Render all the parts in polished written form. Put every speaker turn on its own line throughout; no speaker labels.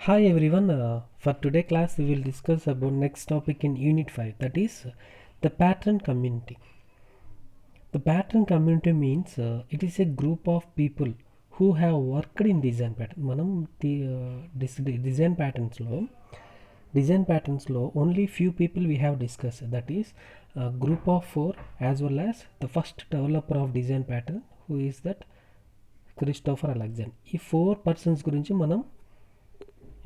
Hi everyone. For today class, we will discuss about next topic in Unit 5, that is the pattern community. The pattern community means it is a group of people who have worked in design pattern. మనం design patterns లో only few people we have discussed, that is a group of 4 as well as the first developer of design pattern, who is that Christopher Alexander. ఈ 4 persons గురించి మనం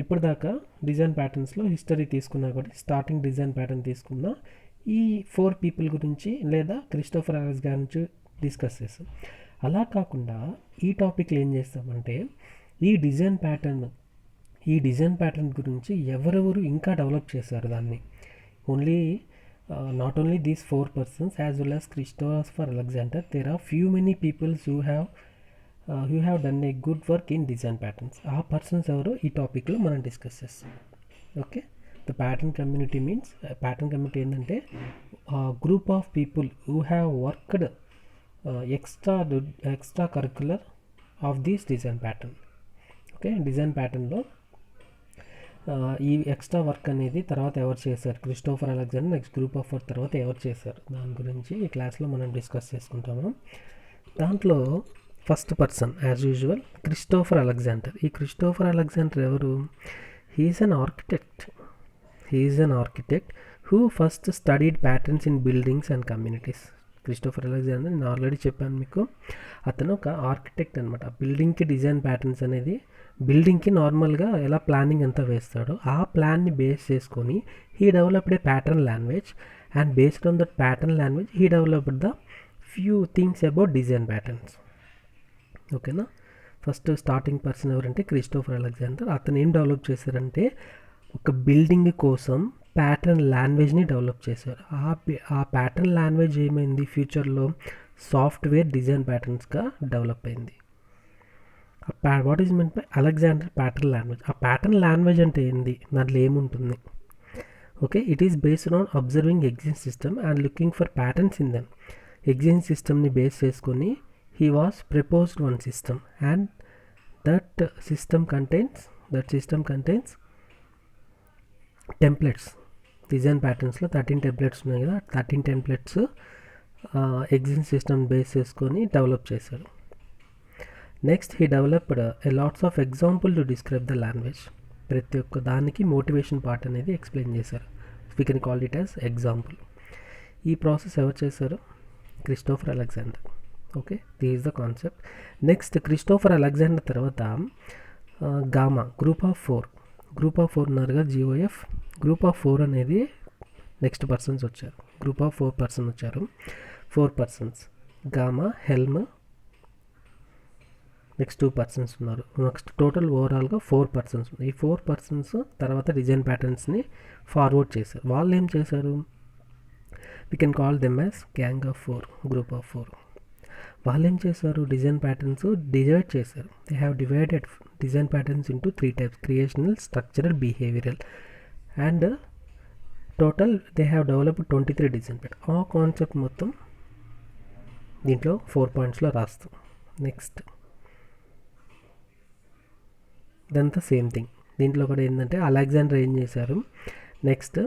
ఇప్పటిదాకా design ప్యాటర్న్స్లో history తీసుకున్నా కూడా starting design pattern తీసుకున్న ఈ 4 people గురించి లేదా క్రిస్టోఫర్ అలెగ్జాండర్ గురించి డిస్కస్ చేస్తాం. అలా కాకుండా ఈ టాపిక్లో ఏం చేస్తామంటే ఈ డిజైన్ ప్యాటర్న్ గురించి ఎవరెవరు ఇంకా డెవలప్ చేశారు దాన్ని. Not only these 4 persons as well as Christopher Alexander, there are few many peoples who have done a good work in design patterns. ఆ పర్సన్స్ ఎవరో ఈ టాపిక్లో మనం డిస్కస్ చేస్తాం. Okay, the pattern community means, pattern community ఏంటంటే group of people who have worked extracurricular of this design pattern. Okay, design ప్యాటర్న్లో ఈ extra work అనేది తర్వాత ఎవరు చేశారు, Christopher Alexander next group of work తర్వాత ఎవరు చేశారు, దాని గురించి ఈ క్లాస్లో మనం డిస్కస్ చేసుకుంటాము. దాంట్లో first person as usual Christopher Alexander. ఈ క్రిస్టోఫర్ అలెగ్జాండర్ ఎవరు? He is an architect who first studied patterns in buildings and communities. Christopher Alexander నేను ఆల్రెడీ చెప్పాను మీకు, అతను ఒక ఆర్కిటెక్ట్ అనమాట. బిల్డింగ్కి డిజైన్ ప్యాటర్న్స్ అనేది, బిల్డింగ్కి నార్మల్గా ఎలా ప్లానింగ్ అంతా వేస్తాడో ఆ ప్లాన్ని బేస్ చేసుకొని he developed A pattern language, and based on that pattern language he developed the few things about design patterns. ఓకేనా, ఫస్ట్ స్టార్టింగ్ పర్సన్ ఎవరంటే క్రిస్టోఫర్ అలెగ్జాండర్. అతను ఏం డెవలప్ చేశారంటే ఒక బిల్డింగ్ కోసం ప్యాటర్న్ లాంగ్వేజ్ని డెవలప్ చేశారు. ఆ ప్యాటర్న్ లాంగ్వేజ్ ఏమైంది, ఫ్యూచర్లో సాఫ్ట్వేర్ డిజైన్ ప్యాటర్న్స్గా డెవలప్ అయింది. What is mean by Alexander pattern language? ఆ ప్యాటర్న్ లాంగ్వేజ్ అంటే ఏంది, దాంట్లో ఏముంటుంది? Okay, it is based on observing existing system and looking for patterns in them. Existing సిస్టమ్ని బేస్ చేసుకొని he was proposed one system, and that system contains templates. Design ప్యాటర్న్స్లో 13 templates ఉన్నాయి కదా, 13 టెంప్లెట్స్ ఎగ్జిస్టింగ్ సిస్టమ్ బేస్ చేసుకొని develop చేశారు. Next he developed a lots of example to describe the language. ప్రతి ఒక్క దానికి మోటివేషన్ పార్ట్ అనేది ఎక్స్ప్లెయిన్ చేశారు. We can call it as example. ఈ ప్రాసెస్ ఎవరు చేశారు? Christopher Alexander. Okay, this is the concept. Next Christopher Alexander తర్వాత gamma group of 4 ఉన్నారుగా, GOF గ్రూప్ ఆఫ్ 4 అనేది నెక్స్ట్ పర్సన్స్ వచ్చారు. గ్రూప్ ఆఫ్ 4 పర్సన్ వచ్చారు. 4 persons Gamma, Helm, next 2 persons ఉన్నారు. Next total ఓవరాల్గా 4 పర్సన్స్ ఉన్నారు. ఈ 4 పర్సన్స్ తర్వాత డిజైన్ ప్యాటర్న్స్ని ఫార్వర్డ్ చేశారు. వాళ్ళు ఏం చేశారు? We can call them as gang of 4, group of 4. వాళ్ళు ఏం చేశారు? డిజైన్ ప్యాటర్న్స్ డివైడ్ చేశారు. They have divided design patterns into 3 types: creational, structural, behavioural. And total they have developed 23 design pattern. ఆ concept మొత్తం దీంట్లో 4 పాయింట్స్లో రాస్తాం. నెక్స్ట్ ఇదంతా same thing. దీంట్లో కూడా ఏంటంటే అలెగ్జాండర్ ఏం చేశారు, నెక్స్ట్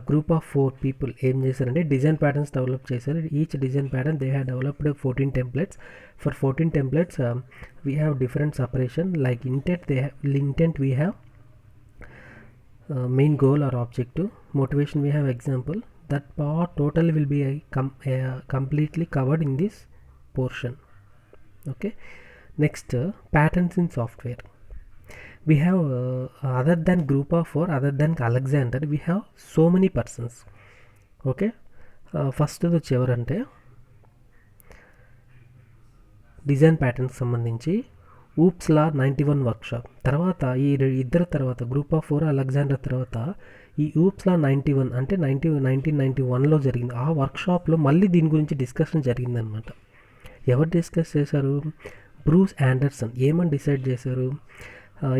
గ్రూప్ ఆఫ్ 4 పీపుల్ ఏం చేశారంటే డిజైన్ ప్యాటర్న్స్ డెవలప్ చేశారు. Each design pattern they have developed 14 templates. For 14 templates we have different separation. Like intent we have main goal or objective. Motivation we have example. That part total will be completely covered in this portion. Okay, next patterns in software. We have other than group of 4, other than Alexander, we have so many persons. Okay, first వచ్చి ఎవరంటే design patterns సంబంధించి ఊప్స్లా 91 workshop. తర్వాత ఈ ఇద్దరు తర్వాత group of 4 Alexander తర్వాత ఈ ఊప్స్లా 91 అంటే 1991లో జరిగింది. ఆ వర్క్షాప్లో మళ్ళీ దీని గురించి డిస్కషన్ జరిగిందనమాట. ఎవరు డిస్కస్ చేశారు? Bruce Anderson. ఏమని డిసైడ్ చేశారు?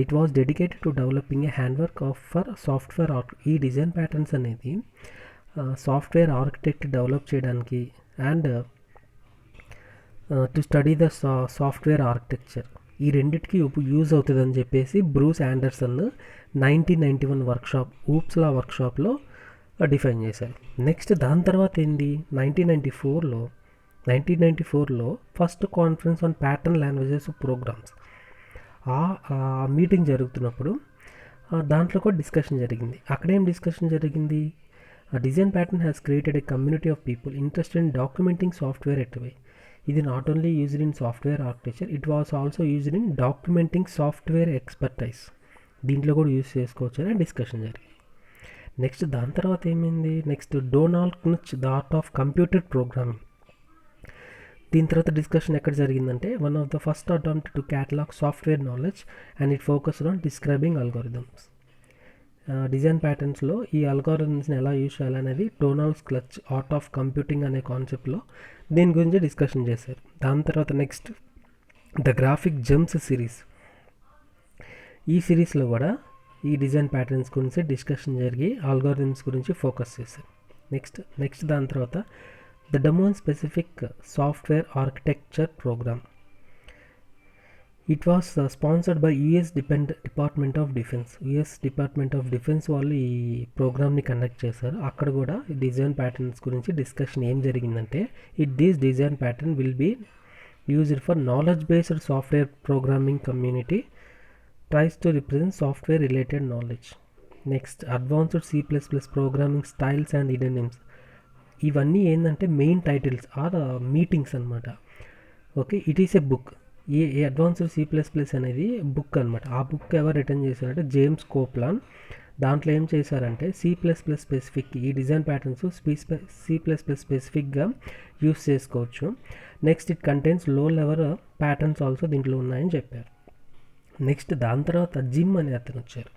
It was dedicated to developing a handwork for software. ఈ డిజైన్ ప్యాటర్న్స్ అనేది సాఫ్ట్వేర్ ఆర్కిటెక్ట్ డెవలప్ చేయడానికి and to study the software architecture. ఈ రెండిటికి యూజ్ అవుతుందని చెప్పేసి బ్రూస్ ఆండర్సన్ 1991 వర్క్షాప్ ఊప్స్లా వర్క్షాప్లో డిఫైన్ చేశారు. నెక్స్ట్ దాని తర్వాత ఏంది 1994లో first conference on pattern languages programs ఆ మీటింగ్ జరుగుతున్నప్పుడు దాంట్లో కూడా డిస్కషన్ జరిగింది. అక్కడేం డిస్కషన్ జరిగింది, design pattern has created a community of people interested in documenting software at way. ఇది not only used in software architecture, it was also used in documenting software expertise. దీంట్లో కూడా use చేసుకోవచ్చు అని discussion జరిగింది. Next దాని తర్వాత ఏమైంది, next Donald క్నుచ్ the art of computer programming. దీని తర్వాత డిస్కషన్ ఎక్కడ జరిగిందంటే one of the first attempt to catalogue software knowledge and it focused on describing algorithms. Design ప్యాటర్న్స్లో ఈ అల్గోరిథమ్స్ని ఎలా యూజ్ చేయాలనేది డొనాల్డ్ క్నుచ్ ఆర్ట్ ఆఫ్ కంప్యూటింగ్ అనే కాన్సెప్ట్లో దీని గురించి డిస్కషన్ చేశారు. దాని తర్వాత next the graphic gems series. ఈ సిరీస్లో కూడా ఈ డిజైన్ ప్యాటర్న్స్ గురించి డిస్కషన్ జరిగి అల్గోరిథమ్స్ గురించి ఫోకస్ చేశారు. నెక్స్ట్ దాని తర్వాత the domain specific software architecture program. It was sponsored by US department of defence వాళ్ళు ఈ ప్రోగ్రామ్ని కండక్ట్ చేశారు. అక్కడ కూడా డిజైన్ ప్యాటర్న్స్ గురించి డిస్కషన్ ఏం జరిగిందంటే this design pattern will be used for knowledge based software programming community tries to represent software related knowledge. Next advanced C++ programming styles and hidden names. ఇవన్నీ ఏంటంటే మెయిన్ టైటిల్స్ ఆర్ మీటింగ్స్ అనమాట. Okay, it is a book. ఈ advanced C++ అనేది book అనమాట. ఆ book ఎవరు return చేశారంటే James కోప్లాన్. దాంట్లో ఏం చేశారంటే C++ స్పెసిఫిక్ ఈ డిజైన్ ప్యాటర్న్స్ C++ స్పెసిఫిక్గా యూస్ చేసుకోవచ్చు. నెక్స్ట్ ఇట్ కంటైన్స్ లో లెవెల్ ప్యాటర్న్స్ ఆల్సో దీంట్లో ఉన్నాయని చెప్పారు. నెక్స్ట్ దాని తర్వాత జిమ్ అనే అతను వచ్చారు.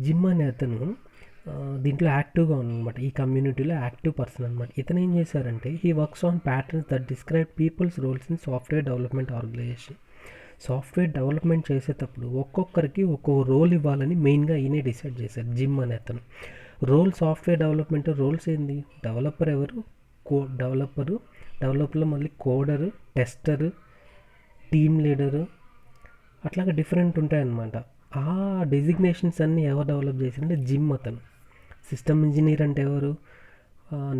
జిమ్ అనే అతను దీంట్లో యాక్టివ్గా ఉన్నమాట, ఈ కమ్యూనిటీలో యాక్టివ్ పర్సన్ అనమాట. ఇతను ఏం చేశారంటే he works on patterns that describe people's roles in software development organization. Software development చేసేటప్పుడు ఒక్కొక్కరికి ఒక్కొక్క రోల్ ఇవ్వాలని మెయిన్గా ఈయనే డిసైడ్ చేశారు జిమ్ అనే అతను. సాఫ్ట్వేర్ డెవలప్మెంట్ రోల్స్ ఏంది, డెవలపర్ ఎవరు, డెవలపర్లో మళ్ళీ కోడరు, టెస్టరు, టీమ్ లీడరు, అట్లాగా డిఫరెంట్ ఉంటాయన్నమాట. ఆ డెసిగ్నేషన్స్ అన్నీ ఎవరు డెవలప్ చేశారంటే జిమ్ అతను. సిస్టమ్ ఇంజనీర్ అంటే ఎవరు,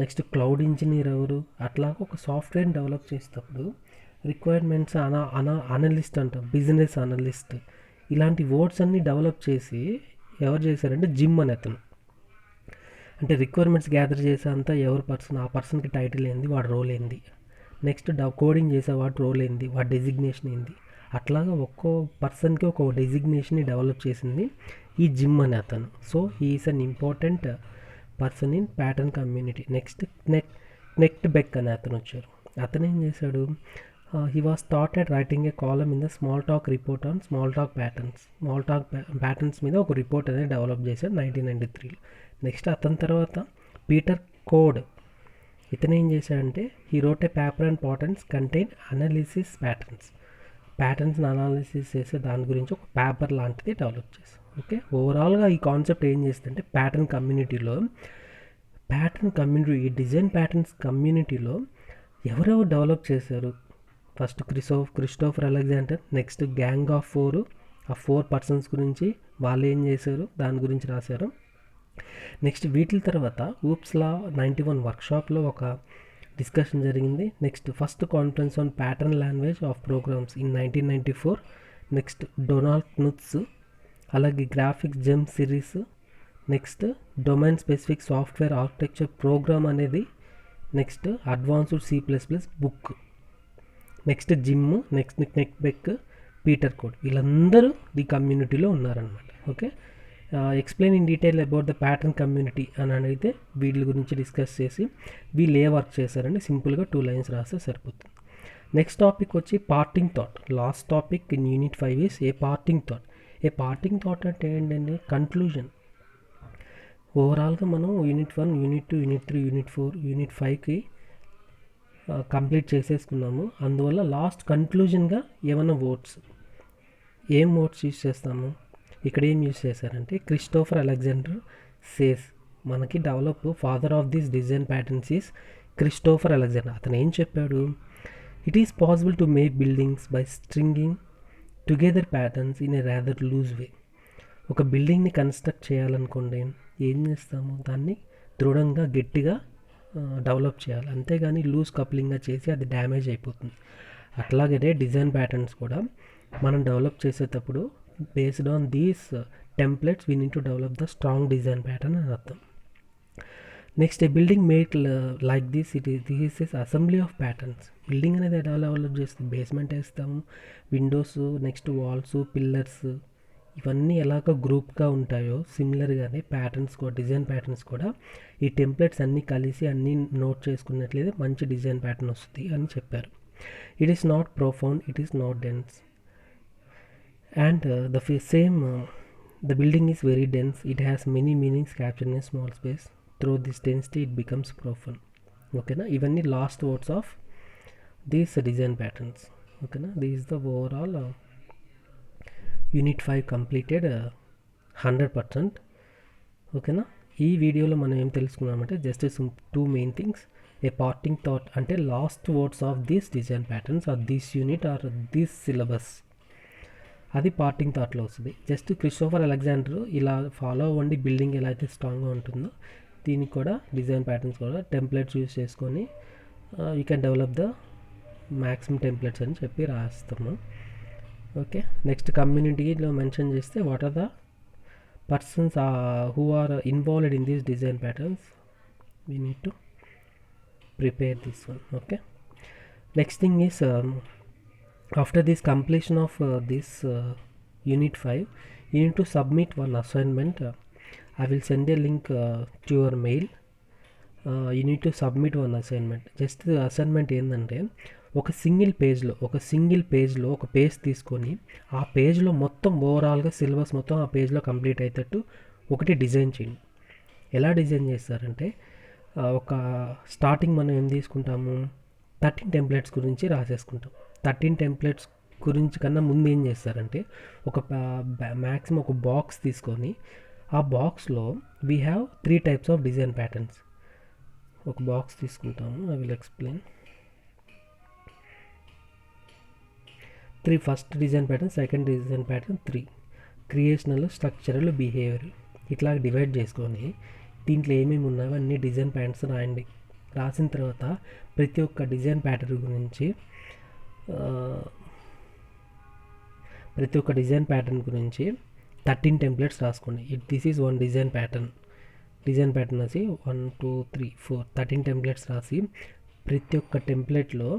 నెక్స్ట్ క్లౌడ్ ఇంజనీర్ ఎవరు, అట్లాగా ఒక సాఫ్ట్వేర్ని డెవలప్ చేసేటప్పుడు రిక్వైర్మెంట్స్ అనలిస్ట్ అంట, బిజినెస్ అనలిస్ట్, ఇలాంటి వర్డ్స్ అన్నీ డెవలప్ చేసి ఎవరు చేశారంటే జిమ్ అని అతను. అంటే రిక్వైర్మెంట్స్ గ్యాదర్ చేసేంత ఎవరు పర్సన్, ఆ పర్సన్కి టైటిల్ ఏంది, వాడి రోల్ ఏంది, నెక్స్ట్ కోడింగ్ చేసే వాడి రోల్ ఏంది, వాడి డెసిగ్నేషన్ ఏంది, అట్లాగా ఒక్కో పర్సన్కి ఒక డెసిగ్నేషన్ని డెవలప్ చేసింది ఈ జిమ్ అనే అతను. So he is an important person in pattern community. Next next Beck అనే అతను వచ్చారు. అతను ఏం చేశాడు, he was started writing a column in the Smalltalk report on Smalltalk patterns మీద ఒక రిపోర్ట్ అనేది డెవలప్ చేశాడు 1993లో. నెక్స్ట్ అతని తర్వాత పీటర్ కోడ్. ఇతను ఏం చేశాడంటే he wrote a paper and patterns contain analysis ప్యాటర్న్స్ని అనాలిసిస్ చేసే దాని గురించి ఒక పేపర్ లాంటిది డెవలప్ చేశాం. ఓకే, ఓవరాల్గా ఈ కాన్సెప్ట్ ఏం చేస్తుందంటే ప్యాటర్న్ కమ్యూనిటీ, ఈ డిజైన్ ప్యాటర్న్స్ కమ్యూనిటీలో ఎవరెవరు డెవలప్ చేశారు, first Christopher Alexander, next gang of 4, ఆ 4 పర్సన్స్ గురించి వాళ్ళు ఏం చేశారు దాని గురించి రాశారు. నెక్స్ట్ వీటి తర్వాత ఊప్స్లా 91 వర్క్షాప్లో ఒక డిస్కషన్ జరిగింది. Next first conference on pattern language of programs in 1994. Next Donald క్నుచ్, అలాగే graphics gem series, next domain specific software architecture program అనేది, next advanced C++ book, next Jim, next నెక్ బెక్, పీటర్ కోడ్, వీళ్ళందరూ ఈ కమ్యూనిటీలో ఉన్నారనమాట. Okay, explain in detail about the pattern community అని అడిగితే వీటి గురించి డిస్కస్ చేసి వీళ్ళు ఏ వర్క్ చేశారంటే సింపుల్గా 2 లైన్స్ రాస్తే సరిపోతుంది. నెక్స్ట్ టాపిక్ వచ్చి parting thought. Last topic in unit 5 is a parting thought. Parting thought అంటే ఏంటంటే కన్క్లూజన్. ఓవరాల్గా మనం యూనిట్ 1, యూనిట్ 2, యూనిట్ 3, యూనిట్ 4, యూనిట్ 5కి కంప్లీట్ చేసేసుకున్నాము. అందువల్ల లాస్ట్ కన్క్లూజన్గా ఏమైనా వర్డ్స్ యూజ్ చేస్తాము. ఇక్కడ ఏం యూజ్ చేశారంటే క్రిస్టోఫర్ అలెగ్జాండర్ సేస్, మనకి father of this design patterns is Christopher Alexander. అతను ఏం చెప్పాడు, it is possible to make buildings by stringing together patterns in a rather loose way. ఒక బిల్డింగ్ని కన్స్ట్రక్ట్ చేయాలనుకోండి, ఏం చేస్తాము, దాన్ని దృఢంగా గట్టిగా డెవలప్ చేయాలి, అంతేగాని లూజ్ కప్లింగ్గా చేసి అది డ్యామేజ్ అయిపోతుంది. అట్లాగే డిజైన్ ప్యాటర్న్స్ కూడా మనం డెవలప్ చేసేటప్పుడు based on these templates we need to develop the strong design pattern అని అర్థం. Next, A building made like this this is assembly of patterns. Building అనేది ఎలా డెవలప్ చేస్తుంది, బేస్మెంట్ వేస్తాము, విండోస్, నెక్స్ట్ వాల్స్, పిల్లర్స్, ఇవన్నీ ఎలాగ గ్రూప్గా ఉంటాయో సిమిలర్గానే ప్యాటర్న్స్ కూడా, డిజైన్ ప్యాటర్న్స్ కూడా ఈ టెంప్లెట్స్ అన్నీ కలిసి అన్నీ నోట్ చేసుకున్నట్లయితే మంచి డిజైన్ ప్యాటర్న్ వస్తుంది అని చెప్పారు. It is not profound, it is not dense, and the building is very dense, it has many meanings captured in a small space, through this density it becomes profound. ఓకేనా, ఇవన్నీ last words of these design patterns. ఓకేనా, this is the overall unit 5 completed 100%. ఓకేనా, ఈ వీడియోలో మనం ఏం తెలుసుకున్నామంటే just 2 main things. A parting thought అంటే last words of these design patterns or this unit or this syllabus, అది పార్టింగ్ థాట్లో వస్తుంది. జస్ట్ క్రిస్టోఫర్ అలెగ్జాండర్ ఇలా ఫాలో అవ్వండి, బిల్డింగ్ ఎలా అయితే స్ట్రాంగ్గా ఉంటుందో దీనికి కూడా డిజైన్ ప్యాటర్న్స్ కూడా టెంప్లెట్స్ యూస్ చేసుకొని you can develop the maximum templates అని చెప్పి రాస్తాము. ఓకే, నెక్స్ట్ కమ్యూనిటీలో మెన్షన్ చేస్తే what are the persons who are involved in these design patterns, we need to prepare this one. Okay, next thing is after this completion of this unit 5, you need to submit one assignment. I will send a link to your mail. You need to submit one assignment. Just the assignment ఏంటంటే ఒక single పేజ్లో ఒక page తీసుకొని ఆ పేజ్లో మొత్తం ఓవరాల్గా syllabus మొత్తం ఆ పేజ్లో కంప్లీట్ అయ్యేటట్టు ఒకటి డిజైన్ చేయండి. ఎలా డిజైన్ చేస్తారంటే ఒక స్టార్టింగ్ మనం ఏం తీసుకుంటాము, 13 టెంప్లెట్స్ గురించి రాసేసుకుంటాం. 13 టెంప్లెట్స్ గురించి కన్నా ముందు ఏం చేస్తారంటే ఒక మ్యాక్సిమం ఒక బాక్స్ తీసుకొని ఆ బాక్స్లో we have 3 types of design patterns. ఒక బాక్స్ తీసుకుంటాము, I will explain. 3 first design pattern, second design pattern, 3 creational, structural, behaviour, ఇట్లా డివైడ్ చేసుకొని దీంట్లో ఏమేమి ఉన్నాయో అన్ని డిజైన్ ప్యాటర్న్స్ రాయండి. రాసిన తర్వాత ప్రతి ఒక్క డిజైన్ ప్యాటర్న్ గురించి 13 టెంప్లెట్స్ రాసుకోండి. This is one design pattern వచ్చి 1 2 3 4 13 టెంప్లెట్స్ రాసి ప్రతి ఒక్క టెంప్లెట్లో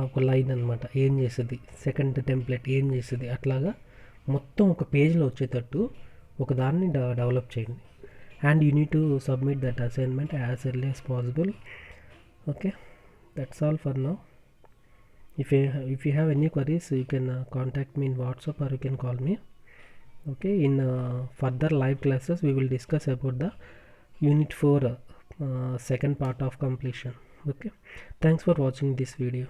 ఒక లైన్ అనమాట ఏం చేస్తుంది, సెకండ్ టెంప్లెట్ ఏం చేస్తుంది, అట్లాగా మొత్తం ఒక పేజ్లో వచ్చేటట్టు ఒక దాన్ని డెవలప్ చేయండి. And you need to submit that assignment as early as possible. Okay, that's all for now. If you have any queries, you can contact me in WhatsApp or you can call me. Okay, in further live classes we will discuss about the unit 4 second part of completion. Okay, thanks for watching this video.